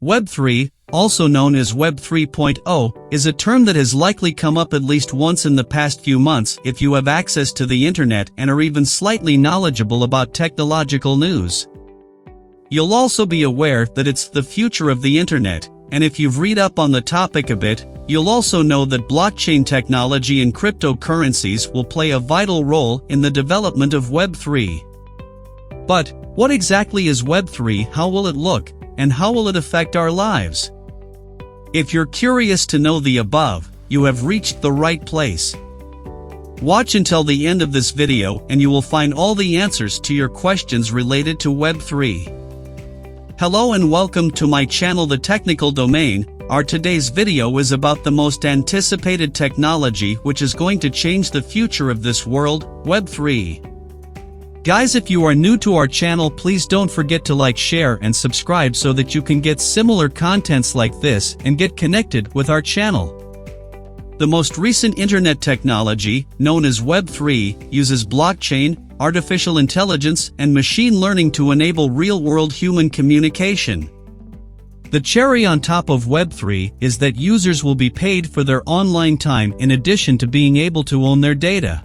Web3, also known as Web 3.0, is a term that has likely come up at least once in the past few months if you have access to the internet and are even slightly knowledgeable about technological news. You'll also be aware that it's the future of the internet, and if you've read up on the topic a bit, you'll also know that blockchain technology and cryptocurrencies will play a vital role in the development of Web3. But, what exactly is Web3, how will it look, and how will it affect our lives? If you're curious to know the above, you have reached the right place. Watch until the end of this video and you will find all the answers to your questions related to Web3. Hello and welcome to my channel The Technical Domain. Our today's video is about the most anticipated technology which is going to change the future of this world, Web3. Guys, if you are new to our channel, please don't forget to like, share and subscribe so that you can get similar contents like this and get connected with our channel. The most recent internet technology, known as Web3, uses blockchain, artificial intelligence and machine learning to enable real-world human communication. The cherry on top of Web3 is that users will be paid for their online time in addition to being able to own their data.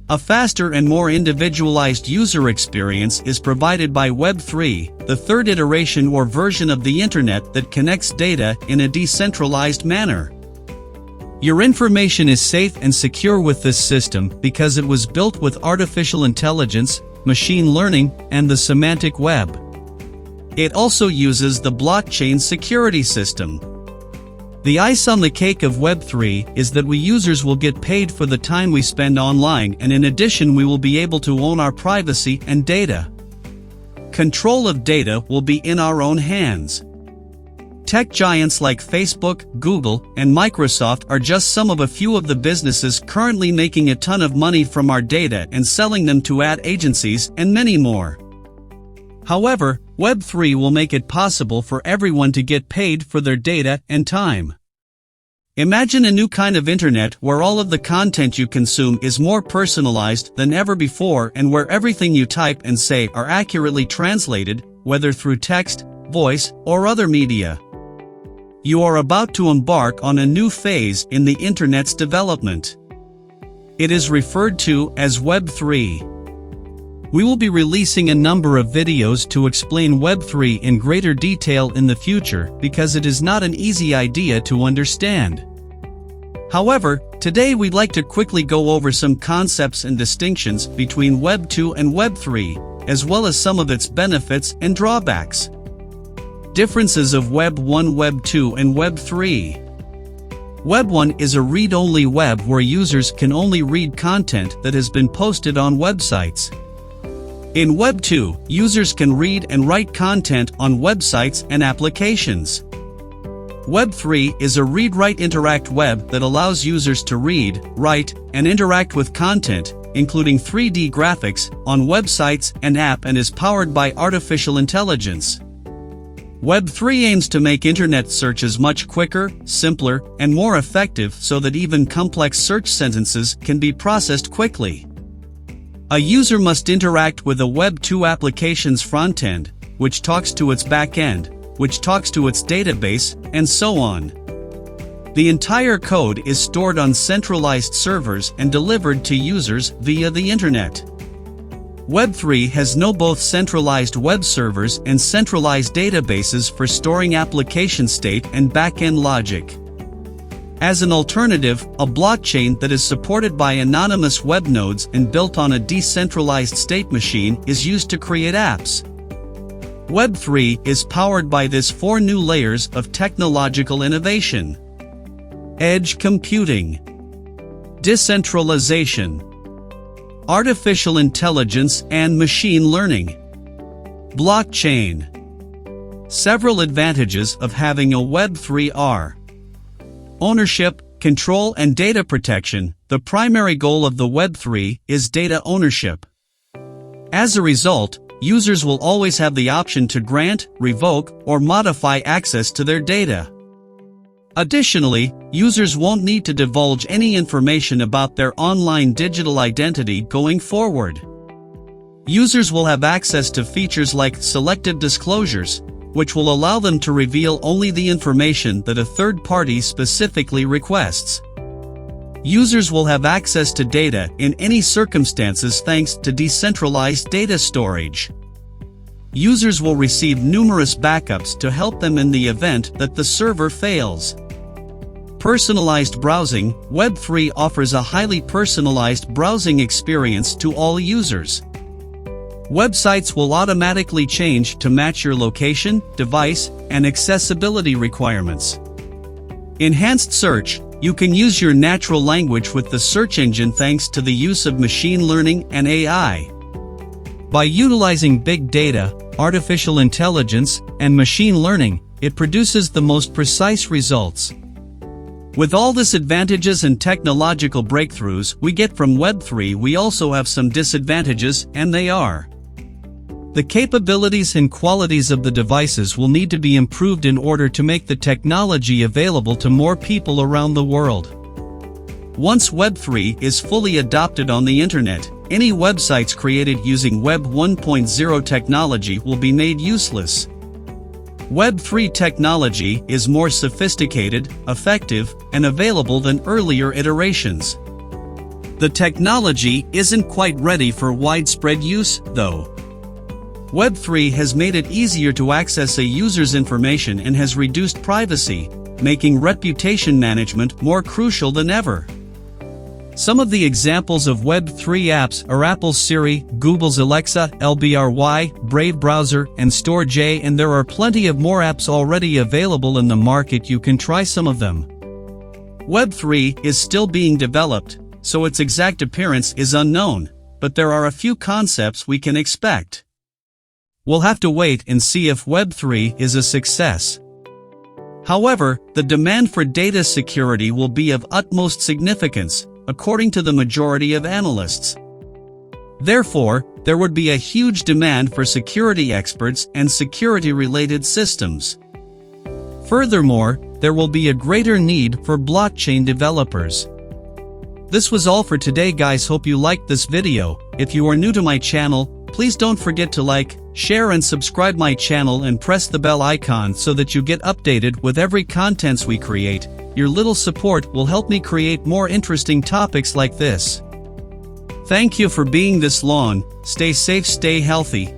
A faster and more individualized user experience is provided by Web3, the third iteration or version of the internet that connects data in a decentralized manner. Your information is safe and secure with this system because it was built with artificial intelligence, machine learning, and the semantic web. It also uses the blockchain security system. The ice on the cake of Web3 is that we users will get paid for the time we spend online, and in addition we will be able to own our privacy and data. Control of data will be in our own hands. Tech giants like Facebook, Google, and Microsoft are just some of a few of the businesses currently making a ton of money from our data and selling them to ad agencies and many more. However, Web3 will make it possible for everyone to get paid for their data and time. Imagine a new kind of internet where all of the content you consume is more personalized than ever before and where everything you type and say are accurately translated, whether through text, voice, or other media. You are about to embark on a new phase in the internet's development. It is referred to as Web3. We will be releasing a number of videos to explain Web3 in greater detail in the future because it is not an easy idea to understand. However, today we'd like to quickly go over some concepts and distinctions between Web 2 and Web 3, as well as some of its benefits and drawbacks. Differences of Web 1, Web 2 and Web 3. Web 1 is a read-only web where users can only read content that has been posted on websites. In Web 2, users can read and write content on websites and applications. Web 3 is a read-write-interact web that allows users to read, write, and interact with content, including 3D graphics, on websites and apps and is powered by artificial intelligence. Web 3 aims to make internet searches much quicker, simpler, and more effective so that even complex search sentences can be processed quickly. A user must interact with a Web 2 application's front-end, which talks to its back-end, which talks to its database, and so on. The entire code is stored on centralized servers and delivered to users via the internet. Web 3 has both centralized web servers and centralized databases for storing application state and back-end logic. As an alternative, a blockchain that is supported by anonymous web nodes and built on a decentralized state machine is used to create apps. Web 3 is powered by these 4 new layers of technological innovation: edge computing, decentralization, artificial intelligence and machine learning, blockchain. Several advantages of having a Web 3 are: ownership, control and data protection. The primary goal of the Web 3 is data ownership. As a result, users will always have the option to grant, revoke, or modify access to their data. Additionally, users won't need to divulge any information about their online digital identity going forward. Users will have access to features like selective disclosures, which will allow them to reveal only the information that a third party specifically requests. Users will have access to data in any circumstances thanks to decentralized data storage. Users will receive numerous backups to help them in the event that the server fails. Personalized browsing. Web3 offers a highly personalized browsing experience to all users. Websites will automatically change to match your location, device, and accessibility requirements. Enhanced search. You can use your natural language with the search engine thanks to the use of machine learning and AI. By utilizing big data, artificial intelligence, and machine learning, it produces the most precise results. With all these advantages and technological breakthroughs we get from Web3, we also have some disadvantages, and they are: the capabilities and qualities of the devices will need to be improved in order to make the technology available to more people around the world. Once Web3 is fully adopted on the internet, any websites created using Web 1.0 technology will be made useless. Web3 technology is more sophisticated, effective, and available than earlier iterations. The technology isn't quite ready for widespread use, though. Web3 has made it easier to access a user's information and has reduced privacy, making reputation management more crucial than ever. Some of the examples of Web3 apps are Apple's Siri, Google's Alexa, LBRY, Brave Browser, and Store.j, and there are plenty of more apps already available in the market. You can try some of them. Web3 is still being developed, so its exact appearance is unknown, but there are a few concepts we can expect. We'll have to wait and see if Web3 is a success. However, the demand for data security will be of utmost significance, according to the majority of analysts. Therefore, there would be a huge demand for security experts and security-related systems. Furthermore, there will be a greater need for blockchain developers. This was all for today, guys. Hope you liked this video. If you are new to my channel, please don't forget to like, share and subscribe my channel and press the bell icon so that you get updated with every contents we create. Your little support will help me create more interesting topics like this. Thank you for being this long. Stay safe, stay healthy.